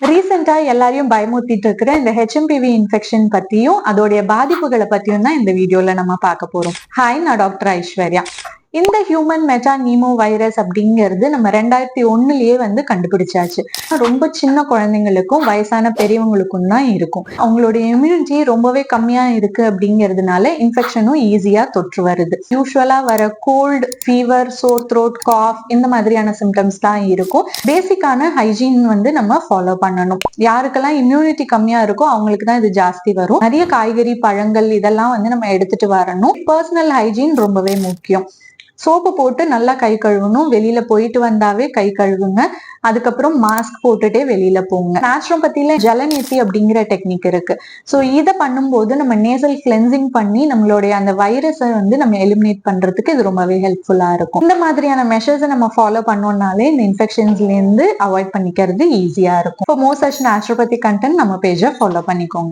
ரீசெண்டா எல்லாரையும் பயமுறுத்திட்டு இருக்கிற இந்த ஹெச்எம்பிவி இன்ஃபெக்ஷன் பத்தியும் அதோடைய பாதிப்புகளை பத்தியும் தான் இந்த வீடியோல நம்ம பார்க்க போறோம். ஹாய், நான் டாக்டர் ஐஸ்வர்யா. இந்த ஹியூமன் மெட்டா நீமோ வைரஸ் அப்படிங்கிறது நம்ம 2001லயே கண்டுபிடிச்சாச்சு. ரொம்ப சின்ன குழந்தைங்களுக்கும் வயசான பெரியவங்களுக்கும் தான் இருக்கும். அவங்களுடைய இம்யூனிட்டி ரொம்பவே கம்மியா இருக்கு அப்படிங்கிறதுனால இன்ஃபெக்ஷனும் ஈஸியா தொற்று வருது. யூஸ்வலா வர cold, fever, sore throat, cough இந்த மாதிரியான சிம்டம்ஸ் தான் இருக்கும். பேசிக்கான ஹைஜீன் நம்ம ஃபாலோ பண்ணணும். யாருக்கெல்லாம் இம்யூனிட்டி கம்மியா இருக்கோ அவங்களுக்கு தான் இது ஜாஸ்தி வரும். நிறைய காய்கறி, பழங்கள் இதெல்லாம் நம்ம எடுத்துட்டு வரணும். பர்சனல் ஹைஜீன் ரொம்பவே முக்கியம். சோப்பு போட்டு நல்லா கை கழுவணும். வெளியில போயிட்டு வந்தாவே கை கழுவுங்க. அதுக்கப்புறம் மாஸ்க் போட்டுட்டே வெளியில போங்க. நேச்சுரோபதியில ஜலநீத்தி அப்படிங்கிற டெக்னிக் இருக்கு. ஸோ இதை பண்ணும்போது நம்ம நேசல் கிளென்சிங் பண்ணி நம்மளுடைய அந்த வைரஸை நம்ம எலிமினேட் பண்றதுக்கு இது ரொம்பவே ஹெல்ப்ஃபுல்லா இருக்கும். இந்த மாதிரியான மெஷர்ஸை நம்ம ஃபாலோ பண்ணோம்னாலே இந்த இன்ஃபெக்ஷன்ஸ்ல இருந்து அவாய்ட் பண்ணிக்கிறது ஈஸியா இருக்கும். இப்போ மோர் சச் நேச்சுரோபதி கண்டென்ட் நம்ம பேஜை ஃபாலோ பண்ணிக்கோங்க.